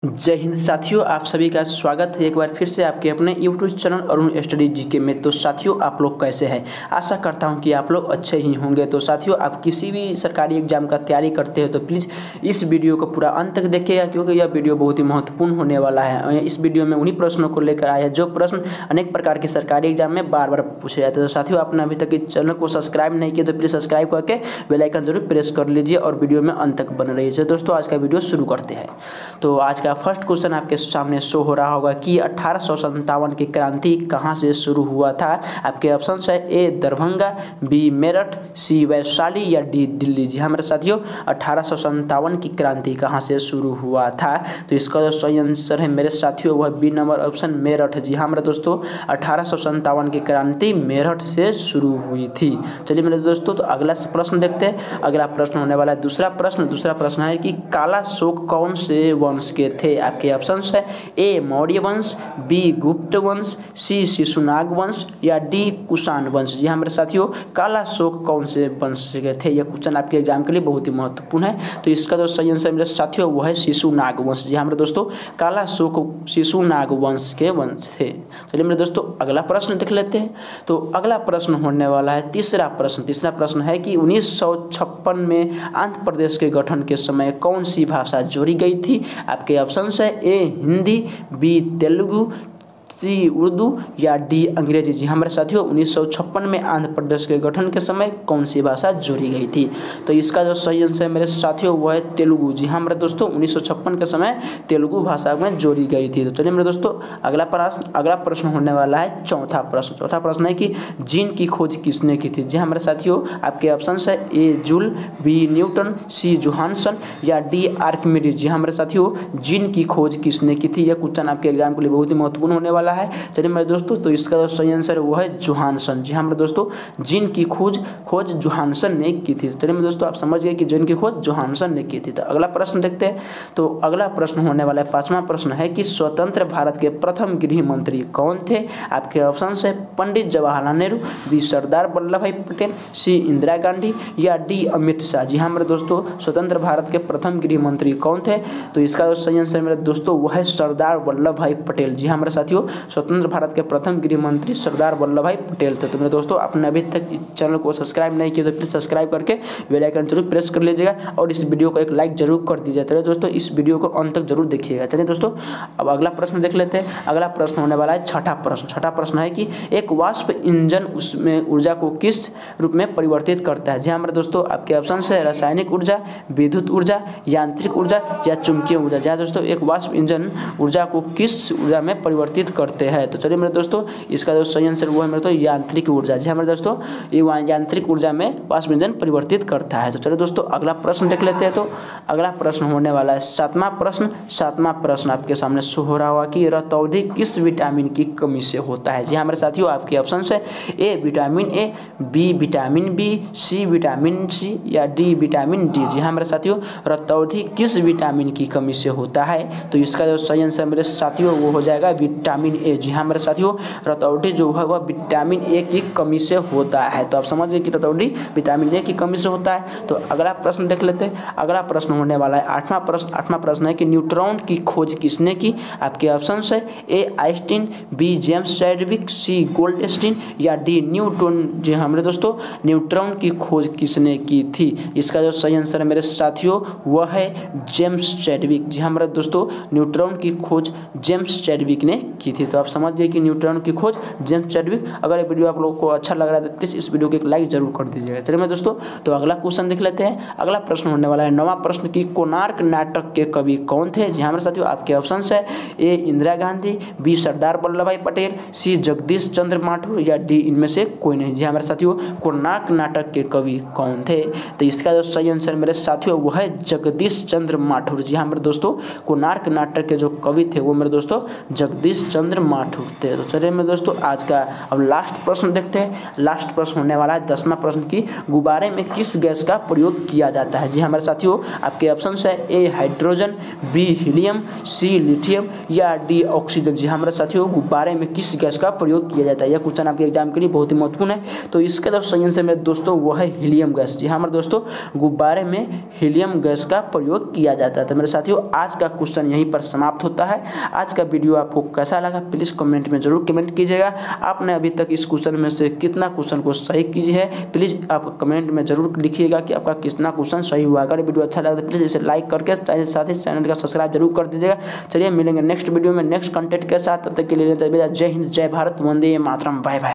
जय हिंद साथियों, आप सभी का स्वागत है एक बार फिर से आपके अपने YouTube channel Arun study GK में। तो साथियों, आप लोग कैसे हैं? आशा करता हूं कि आप लोग अच्छे ही होंगे। तो साथियों, आप किसी भी सरकारी एग्जाम का तैयारी करते हो तो प्लीज़ इस वीडियो को पूरा अंत तक देखिएगा, क्योंकि यह वीडियो बहुत ही महत्वपूर्ण होने वाला है। इस वीडियो में उन्हीं प्रश्नों को लेकर आया है जो प्रश्न अनेक प्रकार के सरकारी एग्जाम में बार बार पूछे जाते हैं। तो साथियों, आपने अभी तक इस चैनल को सब्सक्राइब नहीं किया तो प्लीज़ सब्सक्राइब करके बेल आइकन जरूर प्रेस कर लीजिए और वीडियो में अंत तक बने रहिए। दोस्तों, आज का वीडियो शुरू करते हैं। तो आज का फर्स्ट क्वेश्चन आपके सामने शो हो रहा होगा कि 1857 की क्रांति कहां से शुरू हुआ था। आपके ऑप्शन है ए दरभंगा, बी मेरठ, सी वैशाली या डी दिल्ली। जी हाँ मेरे साथियों, 1857 की क्रांति कहां से शुरू हुआ था? तो इसका जो सही आंसर है मेरे साथियों वह बी नंबर ऑप्शन मेरठ। जी हाँ मेरे दोस्तों, 1857 की क्रांति मेरठ से शुरू हुई थी। चलिए मेरे दोस्तों, तो अगला प्रश्न देखते हैं। अगला प्रश्न होने वाला है दूसरा प्रश्न है कि काला शोक कौन से वंश के थे। आपके ऑप्शन है ए मौर्य वंश, बी गुप्त वंश, सी शिशुनाग वंश या डी कुषाण वंश। जी हाँ मेरे साथियों, काला शोक कौन से वंश के थे? यह क्वेश्चन आपके एग्जाम के लिए बहुत ही महत्वपूर्ण है। तो इसका जो सही आंसर मेरे साथियों वो है शिशुनाग वंश। जी हाँ मेरे दोस्तों, काला शोक शिशुनाग वंश के वंश थे। चलिए मेरे दोस्तों, अगला प्रश्न देख लेते हैं। तो अगला प्रश्न होने वाला है तीसरा प्रश्न है कि 1956 में आंध्र प्रदेश के गठन के समय कौन सी भाषा जोड़ी गई थी। आपके ऑप्शन है ए हिंदी, बी तेलुगु, सी उर्दू या डी अंग्रेजी। जी हमारे साथियों, 1956 में आंध्र प्रदेश के गठन के समय कौन सी भाषा जोड़ी गई थी? तो इसका जो सही आंसर है मेरे साथियों वो है तेलुगु। जी हाँ मेरे दोस्तों, 1956 के समय तेलुगु भाषा में जोड़ी गई थी। तो चलिए मेरे दोस्तों, अगला प्रश्न होने वाला है चौथा प्रश्न है कि जीन की खोज किसने की थी। जी हाँ मेरे साथियों, आपके ऑप्शन है ए जूल, बी न्यूटन, सी जोहानसन या डी आर्किमिडीज। जी हाँ मेरे साथियों, जीन की खोज किसने की थी? यह क्वेश्चन आपके एग्जाम के लिए बहुत ही महत्वपूर्ण होने वाला है। चलिए मेरे दोस्तों, तो इसका जो सही आंसर है वो है जोहानसन। जी हाँ मेरे दोस्तों, जीन की खोज जोहानसन ने की थी। चलिए मेरे दोस्तों, आप समझ गए कि जीन की खोज जोहानसन ने की थी। तो अगला प्रश्न देखते हैं। तो अगला प्रश्न होने वाला है पांचवा प्रश्न है कि स्वतंत्र भारत के प्रथम गृह मंत्री कौन थे। आपके ऑप्शन है पंडित जवाहरलाल नेहरू, बी सरदार वल्लभ भाई पटेल, सी इंदिरा गांधी या डी अमित शाह। जी हाँ मेरे दोस्तों, स्वतंत्र भारत के प्रथम गृह मंत्री कौन थे? तो इसका जो सही आंसर मेरे दोस्तों वो है सरदार वल्लभ भाई पटेल। जी हाँ मेरे साथियों, स्वतंत्र भारत के प्रथम गृह मंत्री सरदार वल्लभ भाई पटेल थे। तो मेरे दोस्तों, आपने अभी तक इस चैनल को सब्सक्राइब नहीं किया तो प्लीज सब्सक्राइब करके बेल आइकन जरूर प्रेस कर लीजिएगा और इस वीडियो को एक लाइक जरूर कर दीजिएगा। चलिए दोस्तों, इस वीडियो को अंत तक जरूर देखिएगा। चलिए दोस्तों, अब अगला प्रश्न देख लेते हैं। अगला प्रश्न होने वाला है छठा प्रश्न है कि एक वाष्प इंजन उसमें ऊर्जा को किस रूप में परिवर्तित करता है। जी हाँ मेरे दोस्तों, आपके ऑप्शन है रासायनिक ऊर्जा, विद्युत ऊर्जा, यांत्रिक ऊर्जा या चुंबकीय ऊर्जा। जी हाँ दोस्तों, एक वाष्प इंजन ऊर्जा को किस ऊर्जा में परिवर्तित करते हैं? तो चलिए मेरे दोस्तों, इसका जो सही आंसर वो है मेरे दोस्तों यांत्रिक ऊर्जा। जी हाँ मेरे दोस्तों, ये यांत्रिक ऊर्जा में वाष्प इंजन परिवर्तित करता है। तो चलिए दोस्तों, अगला प्रश्न देख लेते हैं। तो अगला प्रश्न होने वाला है सातवां प्रश्न आपके सामने शो हो रहा होगा कि रतौंधी किस विटामिन की कमी से होता है। जी हाँ मेरे साथियों, आपके ऑप्शन है A vitamin A, B vitamin B, C vitamin C या डी विटामिन डी। जी हाँ मेरे साथियों, रतौंधी किस विटामिन की कमी से होता है? तो इसका जो सही आंसर मेरे साथियों वो हो जाएगा विटामिन ए। जी हाँ मेरे साथियों, रतौंधी जो है वह विटामिन ए की कमी से होता है। तो आप समझ गए कि रतौंधी विटामिन ए की कमी से होता है। तो अगला प्रश्न देख लेते हैं। अगला प्रश्न होने वाला है आठवां प्रश्न है कि न्यूट्रॉन की खोज किसने की। आपके ऑप्शन है ए आइंस्टीन, बी जेम्स चैडविक, सी गोल्डस्टीन या डी न्यूटन। जी हाँ मेरे दोस्तों, न्यूट्रॉन की खोज किसने की थी? इसका जो सही आंसर है मेरे साथियों वह है जेम्स चैडविक। जी हाँ मेरे दोस्तों, न्यूट्रॉन की खोज जेम्स चैडविक ने की थी। तो आप समझ गए कि न्यूट्रॉन की खोज जेम्स चैडविक। अगर ये वीडियो आप लोगों को अच्छा लग रहा है तो प्लीज़ इस वीडियो को एक लाइक जरूर कर दीजिएगा। चलिए मैं दोस्तों, तो अगला क्वेश्चन देख लेते हैं। अगला प्रश्न होने वाला है नौवां प्रश्न की कोणार्क नाटक के कवि कौन थे। जी हाँ मेरे साथियों, आपके ऑप्शन है ए इंदिरा गांधी, बी सरदार वल्लभ भाई पटेल, सी जगदीश चंद्र माथुर या डी इनमें से कोई नहीं। जी हाँ मेरे साथियों, कोणार्क नाटक के कवि कौन थे? तो इसका जो सही आंसर मेरे साथियों वो है जगदीश चंद्र माथुर। जी हाँ मेरे दोस्तों, कोणार्क नाटक के जो कवि थे वो मेरे दोस्तों जगदीश चंद्र चंद्रमा ठूकते हैं। तो चलिए मैं दोस्तों आज का अब लास्ट प्रश्न देखते हैं। लास्ट प्रश्न होने वाला है 10वां प्रश्न की गुब्बारे में किस गैस का प्रयोग किया जाता है। जी हमारे साथियों आपके ऑप्शन है ए हाइड्रोजन, बी हीलियम, सी लिथियम या डी ऑक्सीजन। जी हमारे साथियों गुब्बारे में किस गैस का प्रयोग किया जाता है। यह क्वेश्चन आपके एग्जाम के लिए बहुत ही महत्वपूर्ण है। तो इसके तो सही आंसर में दोस्तों वो है हीलियम गैस। जी हमारे दोस्तों गुब्बारे में हीलियम गैस का प्रयोग किया जाता है। तो मेरे साथियों आज का क्वेश्चन यहीं पर समाप्त होता है। आज का वीडियो आपको कैसा लगा प्लीज़ कमेंट में जरूर कमेंट कीजिएगा। आपने अभी तक इस क्वेश्चन में से कितना क्वेश्चन को सही कीजिए है प्लीज़ आप कमेंट में जरूर लिखिएगा कि आपका कितना क्वेश्चन सही हुआ। अगर वीडियो अच्छा लगा तो प्लीज़ इसे लाइक करके साथ ही चैनल का सब्सक्राइब जरूर कर दीजिएगा। चलिए मिलेंगे नेक्स्ट वीडियो में नेक्स्ट कंटेंट के साथ। तब तक के लिए जय हिंद, जय भारत, वंदे मातरम, बाय बाय।